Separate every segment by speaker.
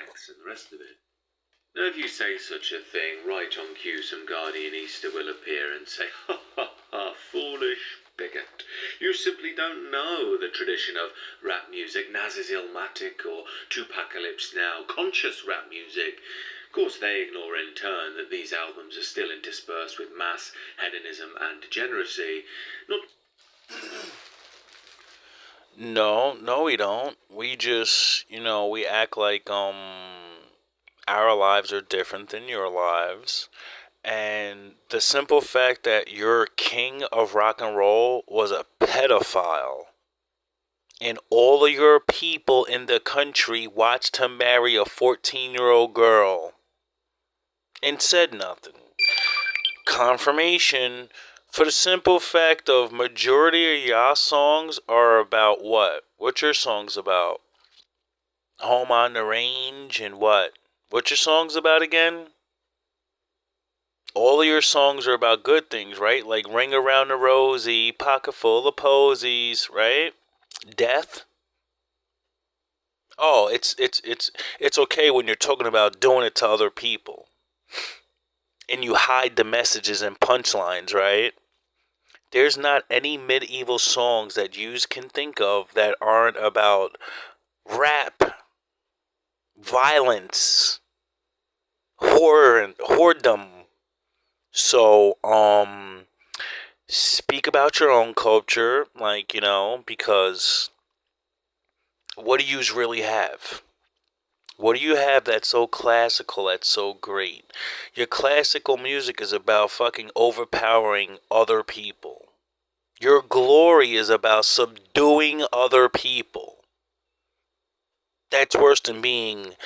Speaker 1: sex and the rest of it. Now, if you say such a thing, right on cue some guardian Easter will appear and say, ha ha ha, foolish bigot. You simply don't know the tradition of rap music, Naz's Illmatic or Tupacalypse Now, conscious rap music. Of course, they ignore in turn that these albums are still interspersed with mass hedonism and degeneracy. Not
Speaker 2: No, we don't. We just, we act like our lives are different than your lives. And the simple fact that your king of rock and roll was a pedophile, and all of your people in the country watched him marry a 14-year-old girl and said nothing. Confirmation for the simple fact of majority of y'all songs are about what? What your songs about? Home on the range and what? What your songs about again? All of your songs are about good things, right? Like Ring Around the Rosie, Pocket Full of Posies, right? Death. Oh, it's okay when you're talking about doing it to other people. And you hide the messages and punchlines, right? There's not any medieval songs that you can think of that aren't about rap, violence, horror, and whoredom. So, speak about your own culture, because what do yous really have? What do you have that's so classical, that's so great? Your classical music is about fucking overpowering other people. Your glory is about subduing other people. That's worse than being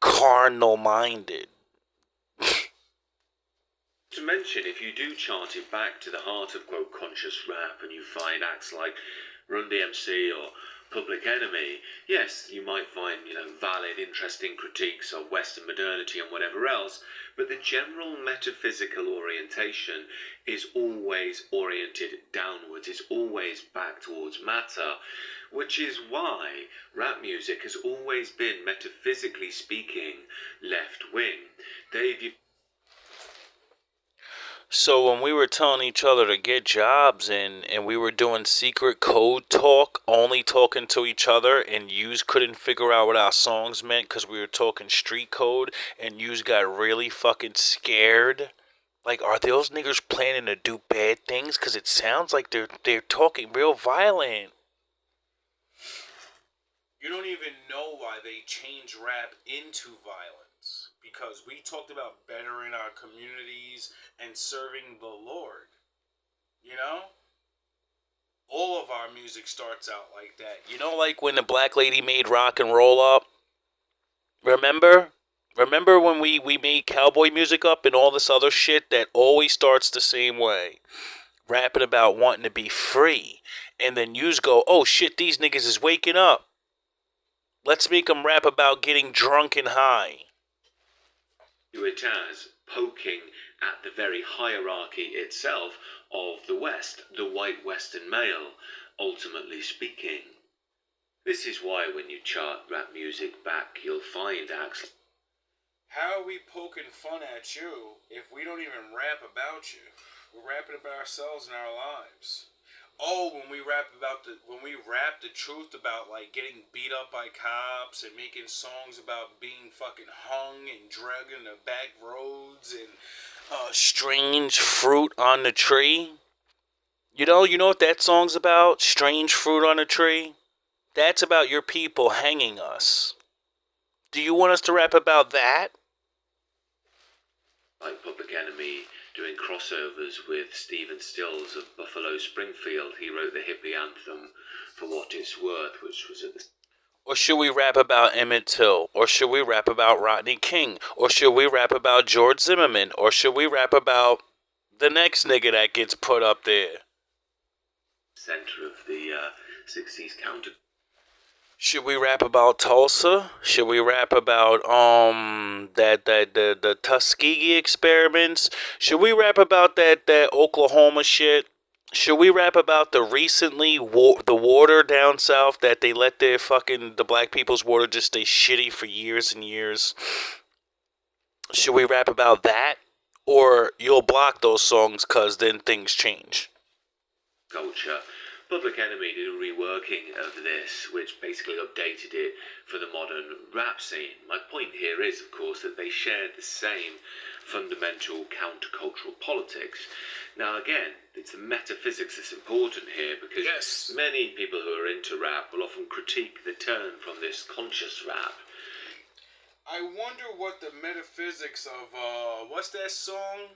Speaker 2: carnal-minded.
Speaker 1: to mention, if you do chart it back to the heart of, quote, conscious rap, and you find acts like Run DMC or Public Enemy, yes, you might find, valid, interesting critiques of Western modernity and whatever else, but the general metaphysical orientation is always oriented downwards, it's always back towards matter, which is why rap music has always been, metaphysically speaking, left-wing. Dave, you...
Speaker 2: So when we were telling each other to get jobs and we were doing secret code talk, only talking to each other, and yous couldn't figure out what our songs meant because we were talking street code, and yous got really fucking scared. Like, are those niggers planning to do bad things? Because it sounds like they're talking real violent. You don't even know why they changed rap into violence. Because we talked about bettering our communities and serving the Lord. All of our music starts out like that. Like when the black lady made rock and roll up? Remember? Remember when we made cowboy music up and all this other shit that always starts the same way? Rapping about wanting to be free. And then yous go, oh shit, these niggas is waking up. Let's make them rap about getting drunk and high.
Speaker 1: It as poking at the very hierarchy itself of the West, the white Western male, ultimately speaking. This is why when you chart rap music back, you'll find acts.
Speaker 2: How are we poking fun at you if we don't even rap about you? We're rapping about ourselves and our lives. Oh, when we rap the truth about like getting beat up by cops and making songs about being fucking hung and dragged in the back roads and strange fruit on the tree. You know what that song's about? Strange fruit on a tree? That's about your people hanging us. Do you want us to rap about that?
Speaker 1: Like Public Enemy doing crossovers with Stephen Stills of Buffalo Springfield. He wrote the hippie anthem For What It's Worth, which was at the...
Speaker 2: Or should we rap about Emmett Till? Or should we rap about Rodney King? Or should we rap about George Zimmerman? Or should we rap about the next nigga that gets put up there?
Speaker 1: Center of the 60s counter.
Speaker 2: Should we rap about Tulsa? Should we rap about the Tuskegee experiments? Should we rap about that Oklahoma shit?
Speaker 3: Should we rap about the recently the water down south that they let the black people's water just stay shitty for years and years? Should we rap about that? Or you'll block those songs because then things change?
Speaker 1: Culture. Public Enemy did a reworking of this, which basically updated it for the modern rap scene. My point here is, of course, that they shared the same fundamental countercultural politics. Now, again, it's the metaphysics that's important here, because many people who are into rap will often critique the turn from this conscious rap.
Speaker 2: I wonder what the metaphysics of, what's that song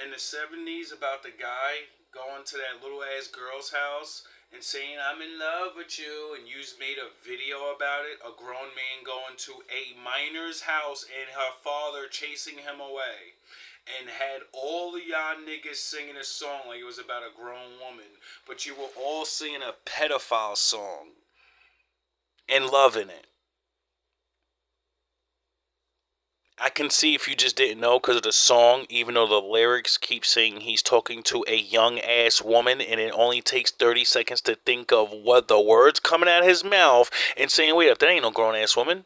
Speaker 2: in the 70s about the guy going to that little ass girl's house and saying, I'm in love with you, and you made a video about it, a grown man going to a miner's house and her father chasing him away, and had all of y'all niggas singing a song like it was about a grown woman, but you were all singing a pedophile song and loving it. I can see if you just didn't know because of the song, even though the lyrics keep saying he's talking to a young ass woman, and it only takes 30 seconds to think of what the words coming out of his mouth and saying, wait up, that ain't no grown ass woman.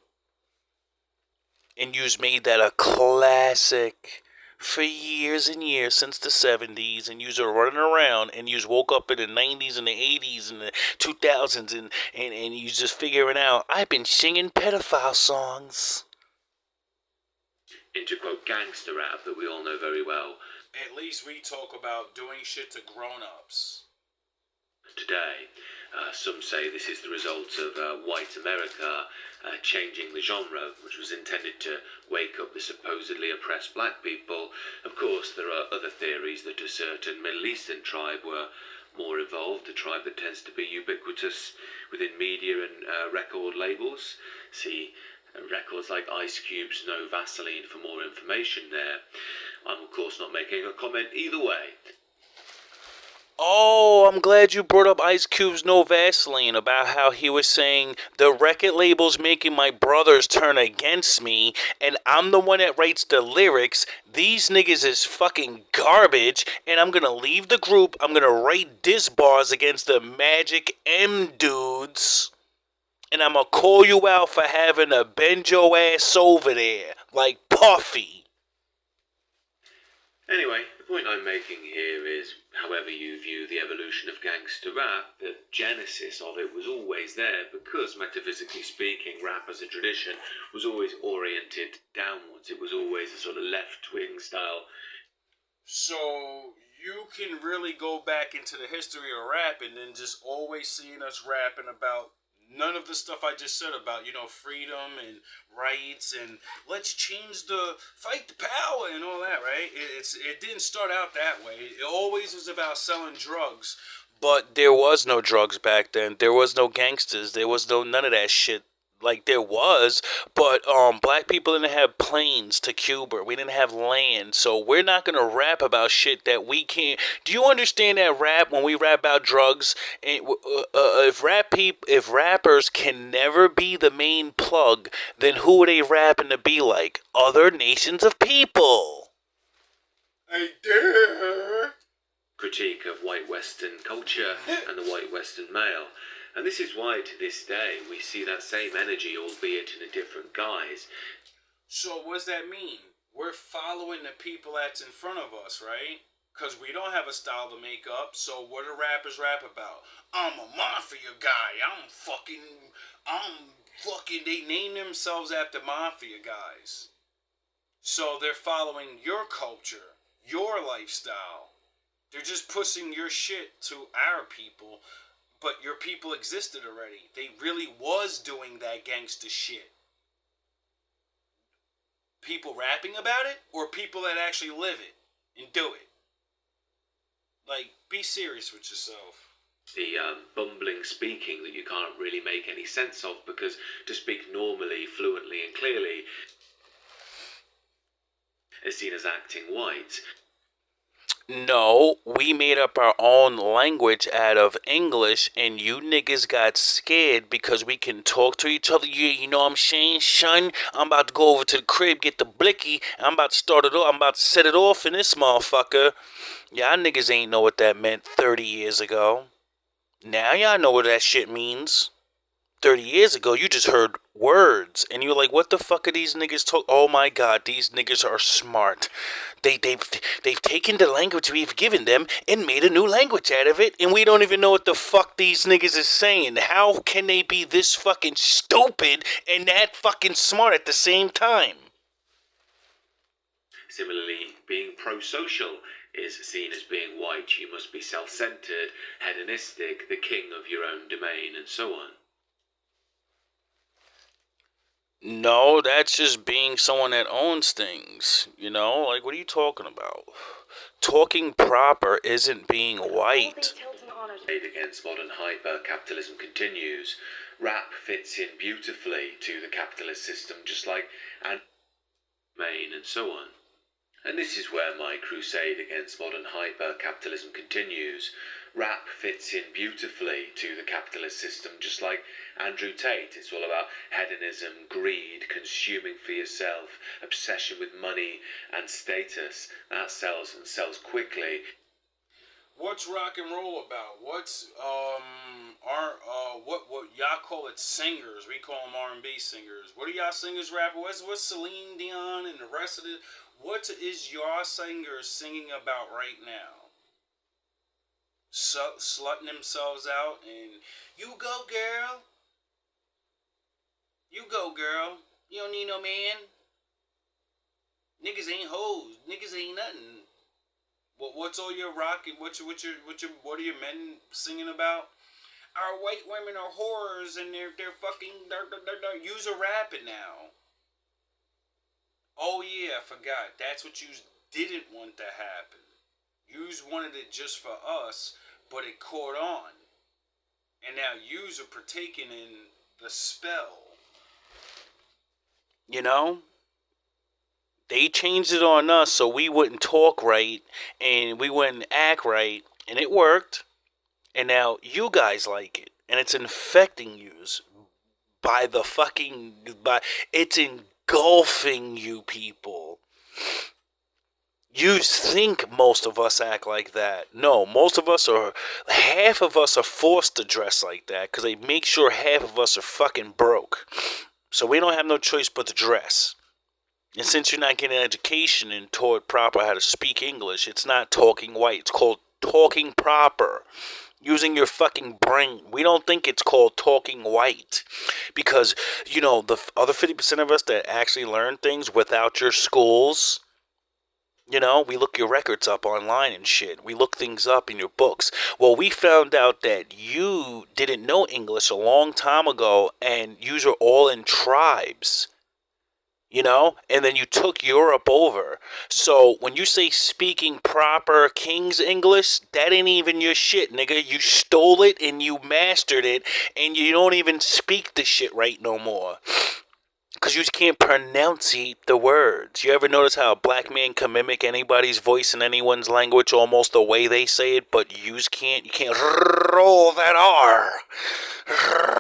Speaker 2: And you've made that a classic for years and years, since the 70s, and you're running around, and you woke up in the 90s and the 80s and the 2000s, and you just figuring out, I've been singing pedophile songs.
Speaker 1: Into quote gangster rap that we all know very well.
Speaker 2: At least we talk about doing shit to grown-ups.
Speaker 1: Today, some say this is the result of white America changing the genre, which was intended to wake up the supposedly oppressed black people. Of course, there are other theories that a certain Middle Eastern tribe were more evolved, a tribe that tends to be ubiquitous within media and record labels. See records like Ice Cube's No Vaseline for more information there. I'm of course not making a comment either way.
Speaker 3: Oh, I'm glad you brought up Ice Cube's No Vaseline, about how he was saying the record label's making my brothers turn against me, and I'm the one that writes the lyrics. These niggas is fucking garbage, and I'm gonna leave the group. I'm gonna write diss bars against the Magic M dudes, and I'm gonna call you out for having to bend your ass over there, like Puffy.
Speaker 1: Anyway, the point I'm making here is, however you view the evolution of gangster rap, the genesis of it was always there, because metaphysically speaking, rap as a tradition was always oriented downwards. It was always a sort of left-wing style.
Speaker 2: So you can really go back into the history of rap and then just always seeing us rapping about none of the stuff I just said about, freedom and rights and let's change fight the power and all that, right? It didn't start out that way. It always was about selling drugs.
Speaker 3: But there was no drugs back then. There was no gangsters. There was none of that shit. Like, there was, but black people didn't have planes to Cuba. We didn't have land, so we're not gonna rap about shit that we can't. Do you understand that rap? When we rap about drugs, if rappers can never be the main plug, then who are they rapping to be like? Other nations of people.
Speaker 2: I dare.
Speaker 1: Critique of white Western culture and the white Western male. And this is why, to this day, we see that same energy, albeit in a different guise.
Speaker 2: So what does that mean? We're following the people that's in front of us, right? Because we don't have a style to make up, so what do rappers rap about? I'm a mafia guy. I'm fucking, they name themselves after mafia guys. So they're following your culture, your lifestyle. They're just pushing your shit to our people. But your people existed already. They really was doing that gangster shit. People rapping about it, or people that actually live it and do it? Like, be serious with yourself.
Speaker 1: The bumbling speaking that you can't really make any sense of, because to speak normally, fluently and clearly is seen as acting white.
Speaker 3: No, we made up our own language out of English, and you niggas got scared because we can talk to each other. Yeah, you know what I'm saying, son? I'm about to go over to the crib, get the blicky, and I'm about to start it off. I'm about to set it off in this motherfucker. Y'all niggas ain't know what that meant 30 years ago. Now y'all know what that shit means. 30 years ago, you just heard words, and you're like, what the fuck are these niggas talk? Oh my god, these niggas are smart. They've taken the language we've given them and made a new language out of it, and we don't even know what the fuck these niggas is saying. How can they be this fucking stupid and that fucking smart at the same time?
Speaker 1: Similarly, being pro-social is seen as being white. You must be self-centered, hedonistic, the king of your own domain, and so on.
Speaker 3: No, that's just being someone that owns things. You know, like, what are you talking about? Talking proper isn't being white.
Speaker 1: Against modern hyper-capitalism continues. Rap fits in beautifully to the capitalist system, just like domain and so on. And this is where my crusade against modern hyper-capitalism continues. Rap fits in beautifully to the capitalist system, just like Andrew Tate. It's all about hedonism, greed, consuming for yourself, obsession with money and status. That sells and sells quickly.
Speaker 2: What's rock and roll about? What's what y'all call it singers? We call them R&B singers. What are y'all singers rapping? What's Celine Dion and the rest of it? What is y'all singers singing about right now? Slutting themselves out and you go girl, you go girl. You don't need no man. Niggas ain't hoes. Niggas ain't nothing. What's all your rock and what are your men singing about? Our white women are whores and they're fucking they're user rapping now. Oh yeah, I forgot. That's what you didn't want to happen. You wanted it just for us, but it caught on. And now yous are partaking in the spell.
Speaker 3: You know? They changed it on us so we wouldn't talk right and we wouldn't act right, and it worked. And now you guys like it, and it's infecting yous it's engulfing you people. You think most of us act like that. No, half of us are forced to dress like that because they make sure half of us are fucking broke. So we don't have no choice but to dress. And since you're not getting an education and taught proper how to speak English, it's not talking white. It's called talking proper. Using your fucking brain. We don't think it's called talking white. Because, you know, the other 50% of us that actually learn things without your schools, you know, we look your records up online and shit. We look things up in your books. Well, we found out that you didn't know English a long time ago, and yous are all in tribes. You know, and then you took Europe over. So when you say speaking proper King's English, that ain't even your shit, nigga. You stole it and you mastered it, and you don't even speak the shit right no more. Because you just can't pronunciate the words. You ever notice how a black man can mimic anybody's voice in anyone's language almost the way they say it, but you can't roll that R.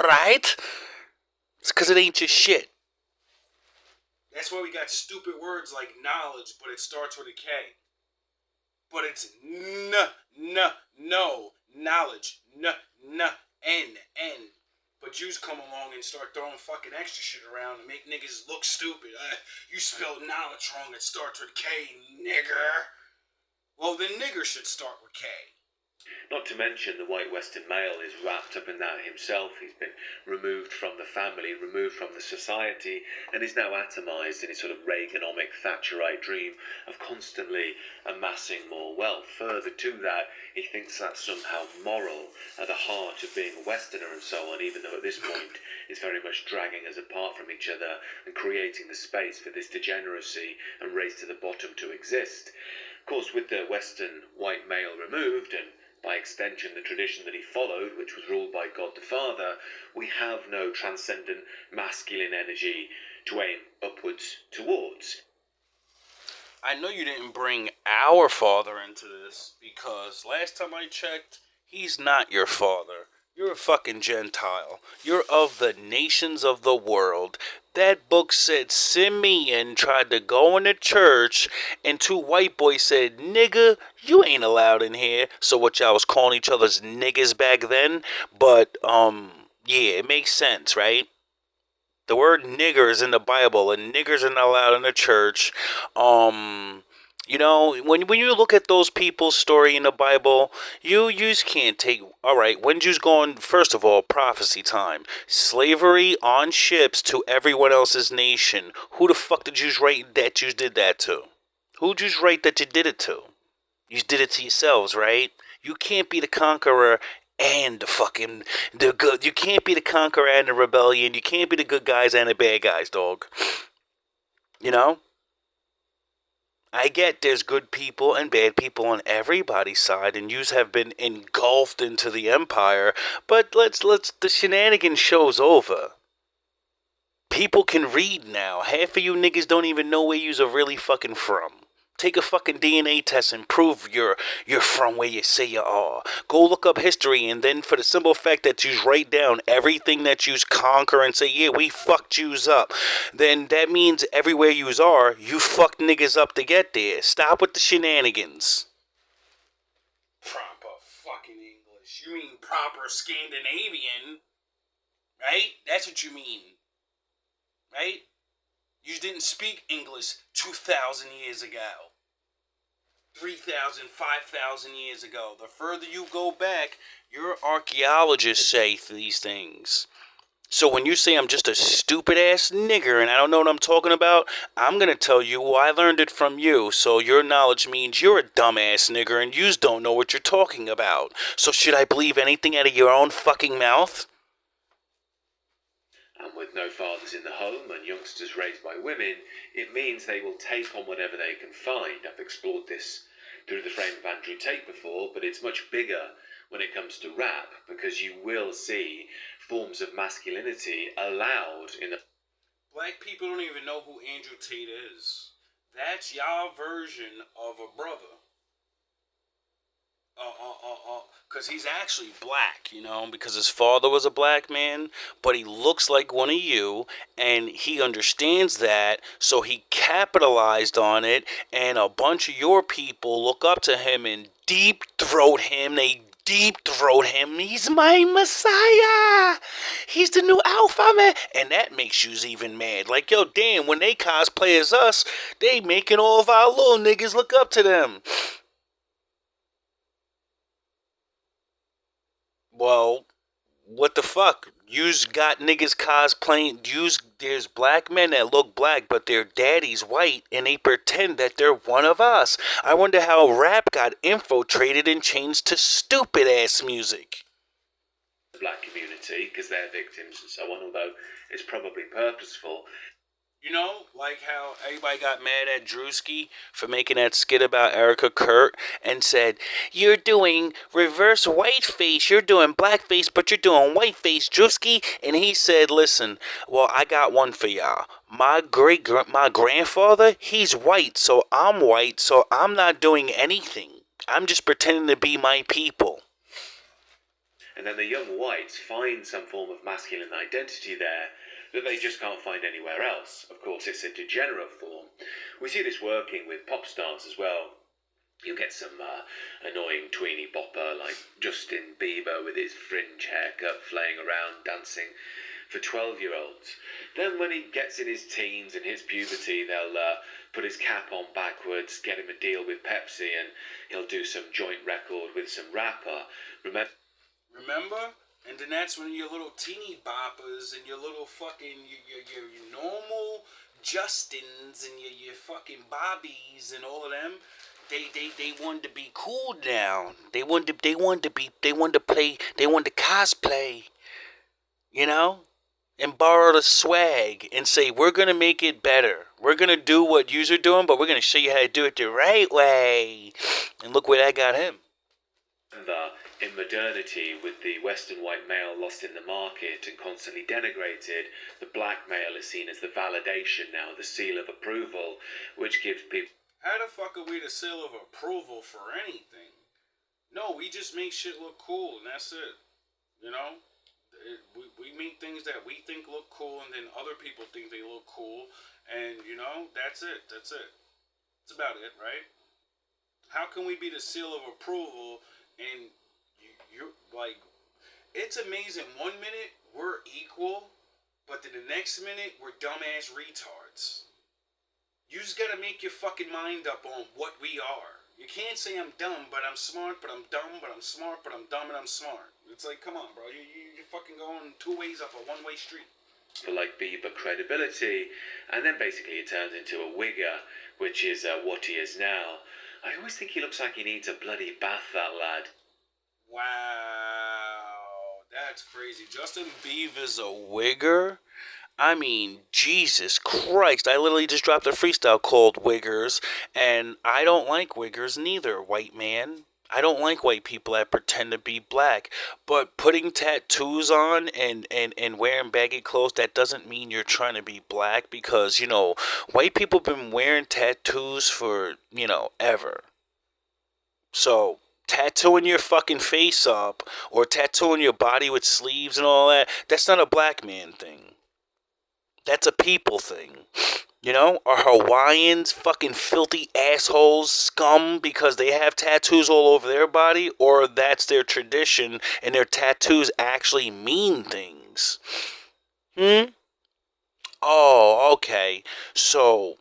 Speaker 3: Right? It's because it ain't your shit.
Speaker 2: That's why we got stupid words like knowledge, but it starts with a K. But it's no, knowledge, N. But yous come along and start throwing fucking extra shit around and make niggas look stupid. You spelled knowledge wrong, it starts with K, nigger. Well, then nigger should start with K.
Speaker 1: Not to mention the white Western male is wrapped up in that himself. He's been removed from the family, removed from the society, and is now atomized in his sort of Reaganomic Thatcherite dream of constantly amassing more wealth. Further to that, he thinks that's somehow moral at the heart of being a Westerner and so on, even though at this point it's very much dragging us apart from each other and creating the space for this degeneracy and race to the bottom to exist. Of course, with the Western white male removed, and by extension the tradition that he followed, which was ruled by God the Father, we have no transcendent masculine energy to aim upwards towards.
Speaker 3: I know you didn't bring our father into this because last time I checked, he's not your father. You're a fucking Gentile. You're of the nations of the world. That book said Simeon tried to go into church and two white boys said, nigga, you ain't allowed in here. So what y'all was calling each other's niggas back then? But, yeah, it makes sense, right? The word nigger is in the Bible, and niggers are not allowed in the church. You know, when you look at those people's story in the Bible, you just can't take. All right, when Jews going, first of all, prophecy time, slavery on ships to everyone else's nation. Who the fuck did Jews write that Jews did that to? Who did Jews write that you did it to? You did it to yourselves, right? You can't be the conqueror and the good. You can't be the conqueror and the rebellion. You can't be the good guys and the bad guys, dog. You know? I get there's good people and bad people on everybody's side, and yous have been engulfed into the empire, but the shenanigan show's over. People can read now. Half of you niggas don't even know where yous are really fucking from. Take a fucking DNA test and prove you're from where you say you are. Go look up history, and then for the simple fact that you write down everything that you conquer and say, yeah, we fucked yous up, then that means everywhere yous are, you fucked niggas up to get there. Stop with the shenanigans.
Speaker 2: Proper fucking English. You mean proper Scandinavian, right? That's what you mean, right? You didn't speak English 2,000 years ago. 3,000, 5,000 years ago. The further you go back,
Speaker 3: your archaeologists say these things. So when you say I'm just a stupid ass nigger and I don't know what I'm talking about, I'm gonna tell you, well, I learned it from you. So your knowledge means you're a dumbass nigger and you don't know what you're talking about. So should I believe anything out of your own fucking mouth?
Speaker 1: And with no fathers in the home and youngsters raised by women, it means they will take on whatever they can find. I've explored this through the frame of Andrew Tate before, but it's much bigger when it comes to rap, because you will see forms of masculinity allowed in the...
Speaker 2: Black people don't even know who Andrew Tate is. That's y'all version of a brother.
Speaker 3: Because he's actually black, you know, because his father was a black man, but he looks like one of you, and he understands that, so he capitalized on it, and a bunch of your people look up to him and deep throat him. They deep throat him. He's my messiah. He's the new alpha man. And that makes you even mad. Like, yo, damn, when they cosplay as us, they making all of our little niggas look up to them. Well, what the fuck? You's got niggas cosplaying. There's black men that look black, but their daddy's white, and they pretend that they're one of us. I wonder how rap got infiltrated and changed to stupid ass music.
Speaker 1: The black community, because they're victims and so on, although it's probably purposeful.
Speaker 3: You know, like how everybody got mad at Drewski for making that skit about Erica Kurt and said, you're doing reverse whiteface, you're doing blackface, but you're doing whiteface, Drewski. And he said, listen, well, I got one for y'all. My grandfather, he's white, so I'm white, so I'm not doing anything. I'm just pretending to be my people.
Speaker 1: And then the young whites find some form of masculine identity there that they just can't find anywhere else. Of course, it's a degenerate form. We see this working with pop stars as well. You get some annoying tweeny bopper like Justin Bieber with his fringe haircut flaying around dancing for 12-year-olds. Then when he gets in his teens and hits puberty, they'll put his cap on backwards, get him a deal with Pepsi, and he'll do some joint record with some rapper.
Speaker 2: Remember? And then that's when your little teeny boppers and your little fucking, your normal Justins and your fucking Bobbies and all of them, they wanted to be cool now. They wanted to cosplay, you know, and borrow the swag and say, we're going to make it better. We're going to do what yous are doing, but we're going to show you how to do it the right way. And look where that got him.
Speaker 1: In modernity, with the Western white male lost in the market and constantly denigrated, the black male is seen as the validation now, the seal of approval, which gives people...
Speaker 2: How the fuck are we the seal of approval for anything? No, we just make shit look cool, and that's it. You know? We make things that we think look cool, and then other people think they look cool, and, you know, that's it. That's it. That's about it, right? How can we be the seal of approval and you're like, it's amazing. 1 minute we're equal, but then the next minute we're dumbass retards. You just gotta make your fucking mind up on what we are. You can't say I'm dumb, but I'm smart, but I'm dumb, but I'm smart, but I'm dumb, and I'm smart. It's like, come on, bro. You're fucking going two ways up a one-way street.
Speaker 1: For like Bieber credibility, and then basically it turns into a wigger, which is what he is now. I always think he looks like he needs a bloody bath, that lad.
Speaker 2: Wow, that's crazy. Justin
Speaker 3: Bieber's a wigger? I mean, Jesus Christ. I literally just dropped a freestyle called Wiggers, and I don't like wiggers neither, white man. I don't like white people that pretend to be black. But putting tattoos on and wearing baggy clothes, that doesn't mean you're trying to be black because, white people have been wearing tattoos for, ever. So, tattooing your fucking face up or tattooing your body with sleeves and all that, that's not a black man thing. That's a people thing. Are Hawaiians fucking filthy assholes, scum, because they have tattoos all over their body? Or that's their tradition and their tattoos actually mean things? Oh, okay. So,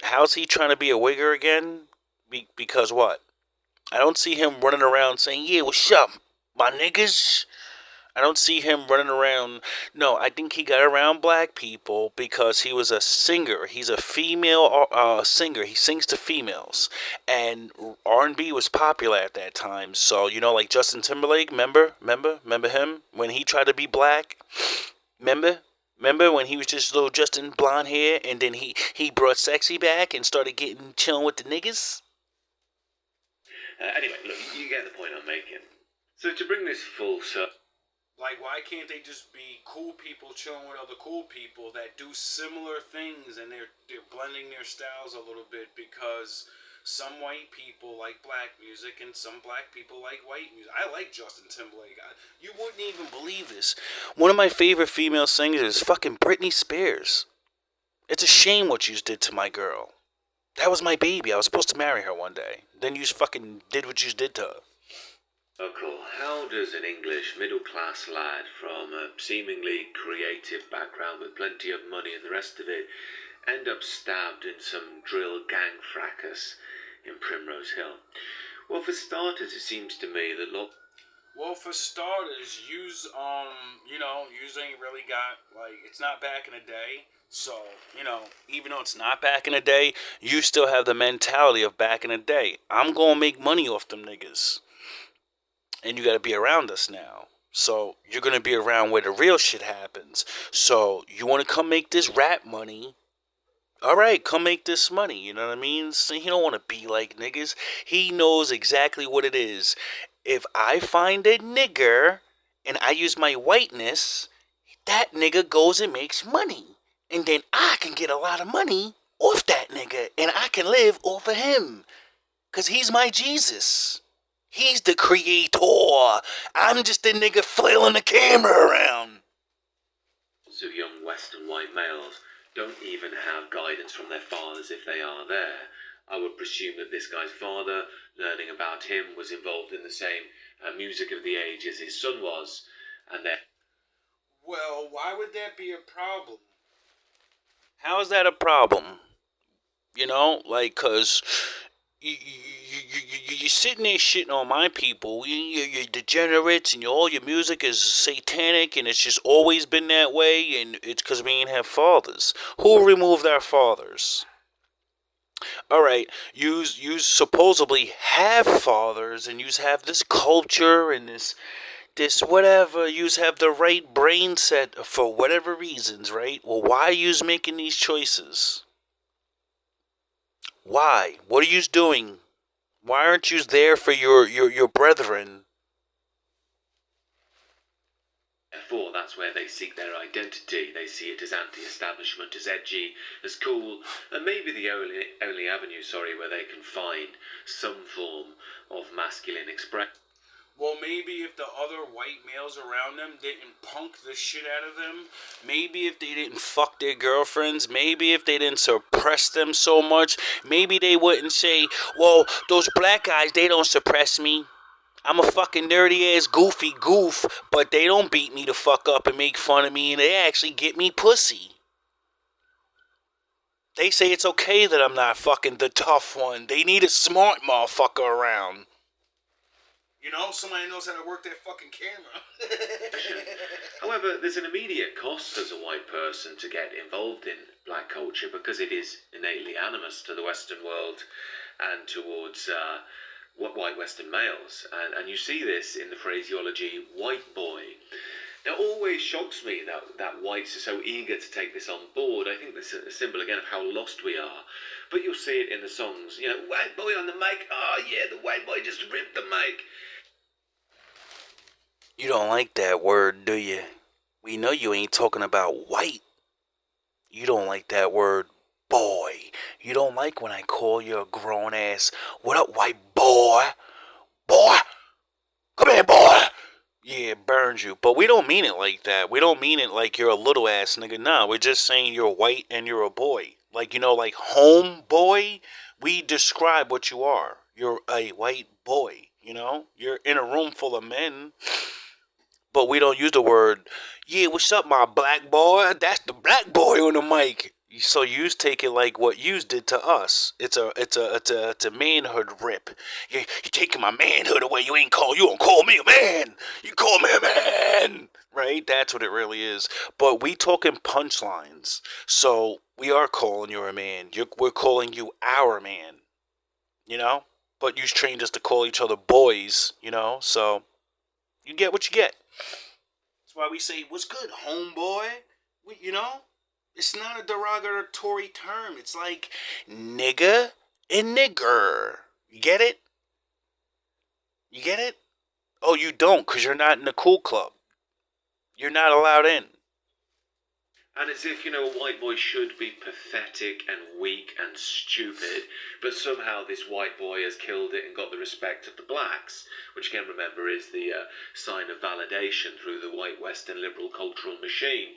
Speaker 3: how's he trying to be a wigger again? Because what? I don't see him running around saying, yeah, what's up, my niggas? I don't see him running around. No, I think he got around black people because he was a singer. He's a female singer. He sings to females. And R&B was popular at that time. So, like Justin Timberlake, remember him? When he tried to be black? Remember when he was just little Justin blonde hair and then he brought sexy back and started chilling with the niggas?
Speaker 1: Anyway, look, you get the point I'm making. So to bring this full circle,
Speaker 2: like, why can't they just be cool people chilling with other cool people that do similar things and they're blending their styles a little bit because some white people like black music and some black people like white music. I like Justin Timberlake. You wouldn't even believe this.
Speaker 3: One of my favorite female singers is fucking Britney Spears. It's a shame what you did to my girl. That was my baby. I was supposed to marry her one day. Then you fucking did what you did to her.
Speaker 1: Oh, cool. How does an English middle-class lad from a seemingly creative background with plenty of money and the rest of it end up stabbed in some drill gang fracas in Primrose Hill? Well, for starters, it seems to me that
Speaker 2: Well, for starters, yous ain't really got, like, it's not back in the day. So,
Speaker 3: even though it's not back in the day, you still have the mentality of back in the day. I'm gonna make money off them niggas. And you gotta be around us now. So, you're gonna be around where the real shit happens. So, you wanna come make this rap money? Alright, come make this money, you know what I mean? So he don't wanna be like niggas. He knows exactly what it is. If I find a nigger, and I use my whiteness, that nigga goes and makes money. And then I can get a lot of money off that nigga, and I can live off of him. Cause he's my Jesus. He's the creator. I'm just the nigga flailing the camera around.
Speaker 1: Of young Western white males don't even have guidance from their fathers if they are there. I would presume that this guy's father, learning about him, was involved in the same music of the age as his son was, and that.
Speaker 2: Well, why would that be a problem?
Speaker 3: How is that a problem? Cause you're sitting there shitting on my people. You're degenerates, and all your music is satanic, and it's just always been that way, and it's because we ain't have fathers. Who removed our fathers? Alright, you supposedly have fathers, and you have this culture, and this whatever, you have the right brain set for whatever reasons, right? Well, why are you making these choices? Why? What are you doing? Why aren't you there for your brethren?
Speaker 1: Therefore, that's where they seek their identity. They see it as anti-establishment, as edgy, as cool, and maybe the only avenue, where they can find some form of masculine expression.
Speaker 2: Well, maybe if the other white males around them didn't punk the shit out of them,
Speaker 3: Maybe if they didn't fuck their girlfriends, maybe if they didn't suppress them so much, maybe they wouldn't say, well, those black guys, they don't suppress me. I'm a fucking nerdy ass goofy goof, but they don't beat me the fuck up and make fun of me, and they actually get me pussy. They say it's okay that I'm not fucking the tough one. They need a smart motherfucker around.
Speaker 2: you know, somebody knows how to work that fucking camera.
Speaker 1: However, there's an immediate cost as a white person to get involved in black culture because it is innately animus to the Western world and towards white Western males. And you see this in the phraseology white boy. Now, it always shocks me that whites are so eager to take this on board. I think this is a symbol again of how lost we are. But you'll see it in the songs. You know, white boy on the mic. Oh, yeah, the white boy just ripped the mic.
Speaker 3: You don't like that word, do you? We know you ain't talking about white. You don't like that word, boy. You don't like when I call you a grown ass, what up, white boy? Boy! Come here, boy! Yeah, it burns you. But we don't mean it like that. We don't mean it like you're a little ass nigga. Nah, we're just saying you're white and you're a boy. Like, you know, like homeboy, we describe what you are. You're a white boy, you know? You're in a room full of men. But we don't use the word, yeah, what's up, my black boy? That's the black boy on the mic. So you take it like what you did to us. It's a manhood rip. You're taking my manhood away. You don't call me a man. You call me a man. Right? That's what it really is. But we talking punchlines. So we are calling you a man. We're calling you our man. You know? But you trained us to call each other boys, you know? So you get what you get. That's why we say, what's good, homeboy? You know? It's not a derogatory term. It's like nigga and nigger. You get it? You get it? Oh, you don't, because you're not in the cool club. You're not allowed in.
Speaker 1: And it's if, you know, a white boy should be pathetic and weak and stupid, but somehow this white boy has killed it and got the respect of the blacks, which again, remember, is the sign of validation through the white Western liberal cultural machine.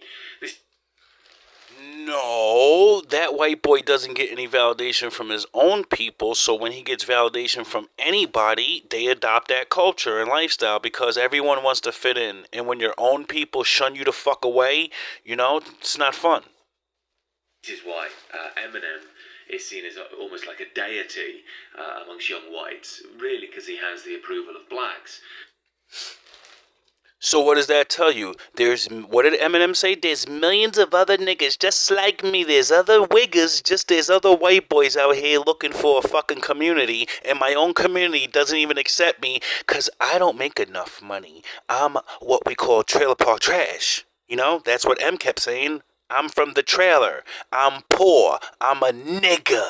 Speaker 3: No, that white boy doesn't get any validation from his own people, so when he gets validation from anybody, they adopt that culture and lifestyle because everyone wants to fit in. And when your own people shun you the fuck away, you know, it's not fun.
Speaker 1: This is why Eminem is seen as almost like a deity amongst young whites, really because he has the approval of blacks.
Speaker 3: So what does that tell you? What did Eminem say? There's millions of other niggas just like me. There's other wiggers, there's other white boys out here looking for a fucking community. And my own community doesn't even accept me because I don't make enough money. I'm what we call trailer park trash. You know, that's what M kept saying. I'm from the trailer. I'm poor. I'm a nigga.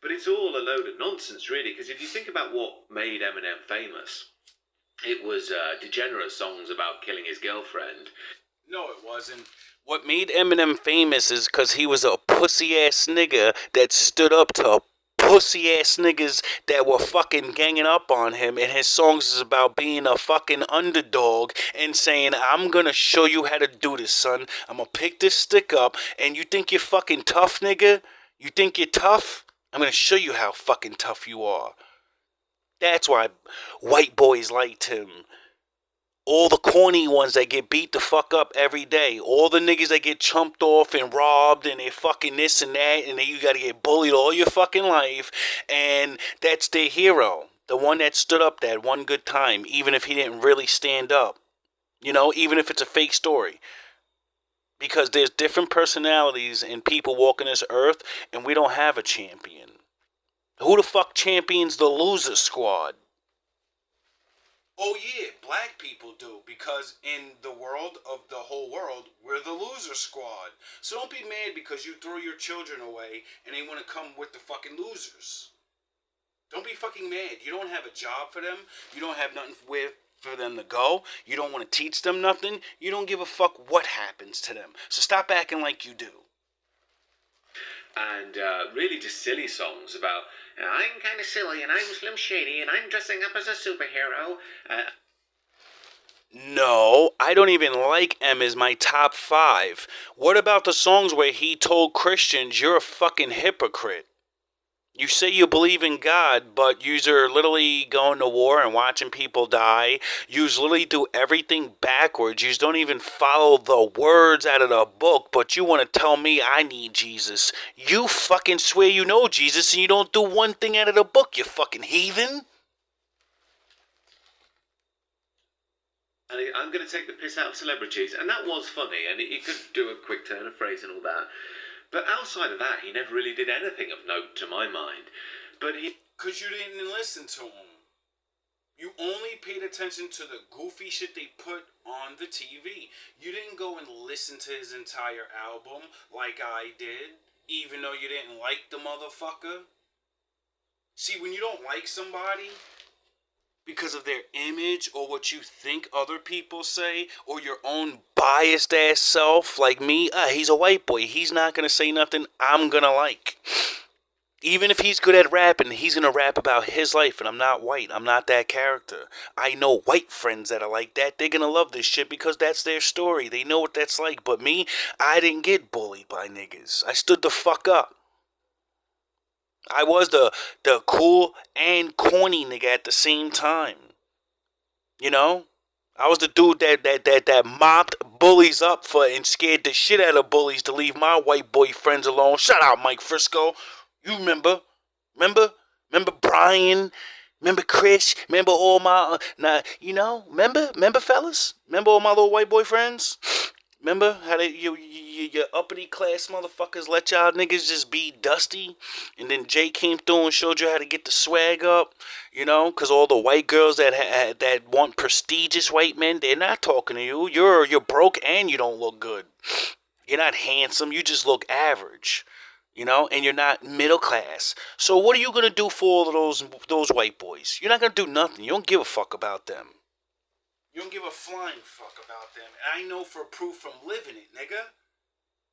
Speaker 1: But it's all a load of nonsense, really, because if you think about what made Eminem famous, it was degenerate songs about killing his girlfriend.
Speaker 2: No, it wasn't.
Speaker 3: What made Eminem famous is because he was a pussy-ass nigga that stood up to pussy-ass niggas that were fucking ganging up on him, and his songs is about being a fucking underdog and saying, I'm gonna show you how to do this, son. I'm gonna pick this stick up, and you think you're fucking tough, nigga? You think you're tough? I'm gonna show you how fucking tough you are. That's why white boys liked him. All the corny ones that get beat the fuck up every day. All the niggas that get chumped off and robbed and they fucking this and that. And then you gotta get bullied all your fucking life. And that's their hero. The one that stood up that one good time. Even if he didn't really stand up. You know, even if it's a fake story. Because there's different personalities and people walking this earth. And we don't have a champion. Who the fuck champions the loser squad?
Speaker 2: Oh yeah, black people do, because in the world of the whole world, we're the loser squad. So don't be mad because you throw your children away and they want to come with the fucking losers. Don't be fucking mad. You don't have a job for them. You don't have nothing
Speaker 3: for them to go. You don't want to teach them nothing. You don't give a fuck what happens to them. So stop acting like you do.
Speaker 1: And really just silly songs about, I'm kind of silly and I'm Slim Shady and I'm dressing up as a superhero.
Speaker 3: No, I don't even like M as my top 5. What about the songs where he told Christians, you're a fucking hypocrite? You say you believe in God, but you're literally going to war and watching people die. You literally do everything backwards. You don't even follow the words out of the book, but you want to tell me I need Jesus. You fucking swear you know Jesus and you don't do one thing out of the book, you fucking heathen.
Speaker 1: And I'm going to take the piss out of celebrities, and that was funny, and he could do a quick turn of phrase and all that. But outside of that, he never really did anything of note to my mind. But he...
Speaker 2: Because you didn't listen to him. You only paid attention to the goofy shit they put on the TV. You didn't go and listen to his entire album like I did, even though you didn't like the motherfucker. See, when you don't like somebody because of their image or what you think other people say or your own biased ass self, like me, he's a white boy. He's not going to say nothing I'm going to like. Even if he's good at rapping, he's going to rap about his life, and I'm not white. I'm not that character. I know white friends that are like that. They're going to love this shit because that's their story. They know what that's like. But me, I didn't get bullied by niggas. I stood the fuck up. I was the cool and corny nigga at the same time. You know? I was the dude that mopped bullies up for and scared the shit out of bullies to leave my white boy friends alone. Shout out Mike Frisco. You remember? Remember Brian? Remember Chris? Remember all my remember fellas? Remember all my little white boy friends? Remember how your uppity class motherfuckers let y'all niggas just be dusty? And then Jay came through and showed you how to get the swag up, because all the white girls that want prestigious white men, they're not talking to you. You're broke and you don't look good. You're not handsome, you just look average, and you're not middle class. So what are you going to do for all of those white boys? You're not going to do nothing. You don't give a fuck about them. You don't give a flying fuck about them. And I know for proof from living it, nigga.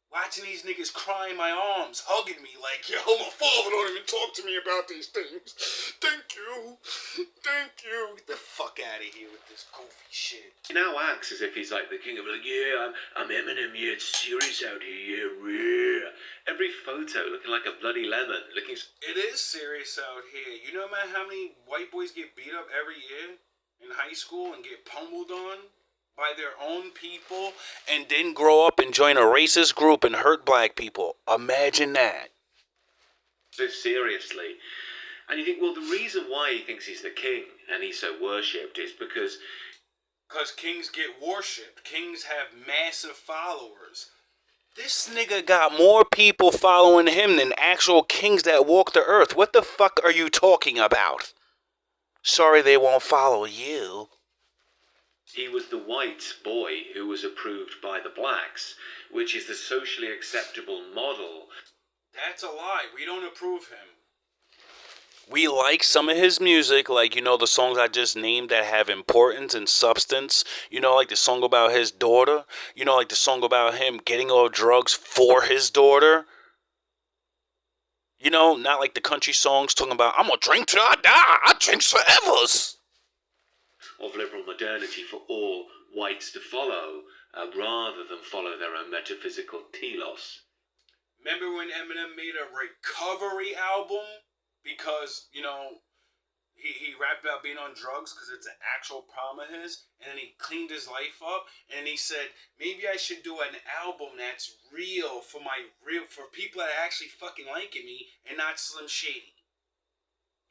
Speaker 2: Watching these niggas cry in my arms, hugging me like, yo, my father don't even talk to me about these things. Thank you. Get the fuck out of here with this goofy shit.
Speaker 1: He now acts as if he's like the king of I'm Eminem, yeah, it's serious out here, yeah. Every photo looking like a bloody lemon.
Speaker 2: It is serious out here. You know how many white boys get beat up every year in high school and get pummeled on by their own people
Speaker 3: and then grow up and join a racist group and hurt black people? Imagine that.
Speaker 1: So seriously. And you think, well, the reason why he thinks he's the king and he's so worshipped is because
Speaker 2: kings get worshipped. Kings have massive followers.
Speaker 3: This nigga got more people following him than actual kings that walk the earth. What the fuck are you talking about? Sorry they won't follow you.
Speaker 1: He was the white boy who was approved by the blacks, which is the socially acceptable model.
Speaker 2: That's a lie. We don't approve him.
Speaker 3: We like some of his music, like, the songs I just named that have importance and substance. Like the song about his daughter. Like the song about him getting off drugs for his daughter. Not like the country songs talking about, I'm gonna drink till I die. I drink forever.
Speaker 1: Of liberal modernity for all whites to follow, rather than follow their own metaphysical telos.
Speaker 2: Remember when Eminem made a recovery album? Because, he rapped about being on drugs because it's an actual problem of his, and then he cleaned his life up, and he said, maybe I should do an album that's real for people that actually fucking like me, and not Slim Shady.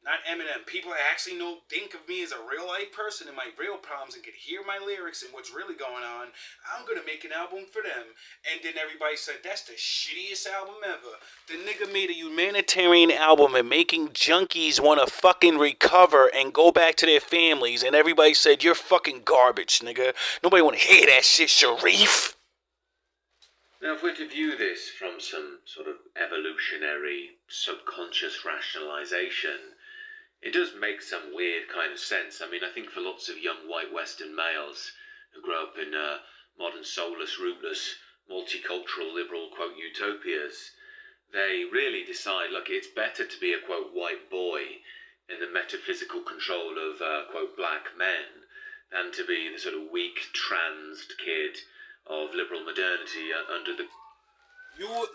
Speaker 2: Not Eminem. People that actually think of me as a real life person and my real problems and could hear my lyrics and what's really going on. I'm gonna make an album for them. And then everybody said, that's the shittiest album ever.
Speaker 3: The nigga made a humanitarian album and making junkies want to fucking recover and go back to their families. And everybody said, you're fucking garbage, nigga. Nobody want to hear that shit, Sharif.
Speaker 1: Now, if we're to view this from some sort of evolutionary subconscious rationalization, it does make some weird kind of sense. I mean, I think for lots of young white Western males who grow up in modern soulless, rootless, multicultural, liberal, quote, utopias, they really decide, look, it's better to be a, quote, white boy in the metaphysical control of, quote, black men than to be the sort of weak, transed kid of liberal modernity under the...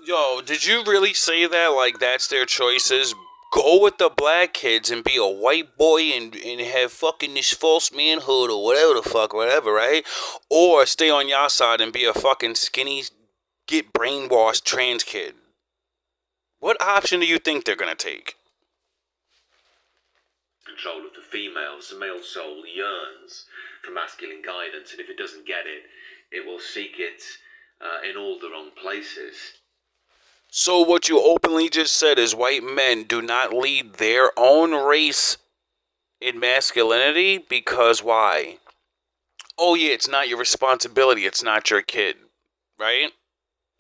Speaker 3: Yo, did you really say that? Like, that's their choices? Go with the black kids and be a white boy and have fucking this false manhood or whatever the fuck, whatever, right? Or stay on your side and be a fucking skinny, get brainwashed trans kid. What option do you think they're gonna take?
Speaker 1: Control of the females. The male soul yearns for masculine guidance, and if it doesn't get it, it will seek it in all the wrong places.
Speaker 3: So what you openly just said is white men do not lead their own race in masculinity because why? Oh yeah, it's not your responsibility. It's not your kid, right?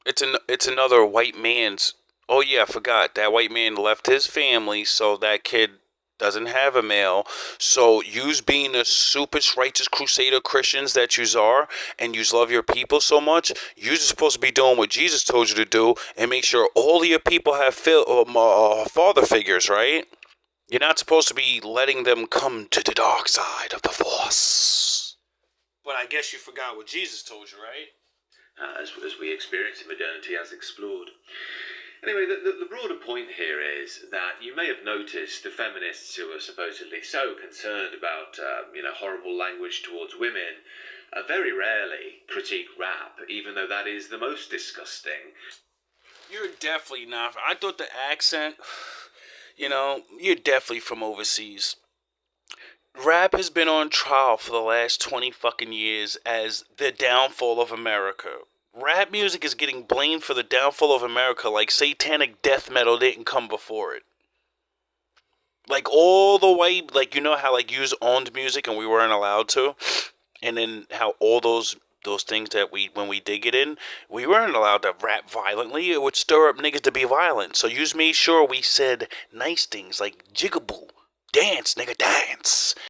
Speaker 3: It's another white man's. Oh yeah, I forgot. That white man left his family, so that kid doesn't have a male. So yous being the super righteous crusader Christians that yous are, and yous love your people so much, yous are supposed to be doing what Jesus told you to do and make sure all of your people have father figures, right? You're not supposed to be letting them come to the dark side of the Force. But I guess you forgot what Jesus told you, right?
Speaker 1: As we experience in modernity as explored. Anyway, the broader point here is that you may have noticed the feminists who are supposedly so concerned about, horrible language towards women, very rarely critique rap, even though that is the most disgusting.
Speaker 3: You're definitely not. I thought the accent, you're definitely from overseas. Rap has been on trial for the last 20 fucking years as the downfall of America. Rap music is getting blamed for the downfall of America like satanic death metal didn't come before it. Like all the way, like you know how like yous owned music and we weren't allowed to? And then how all those things that when we did get in, we weren't allowed to rap violently. It would stir up niggas to be violent. So yous made sure we said nice things like jigaboo, dance, nigga, dance.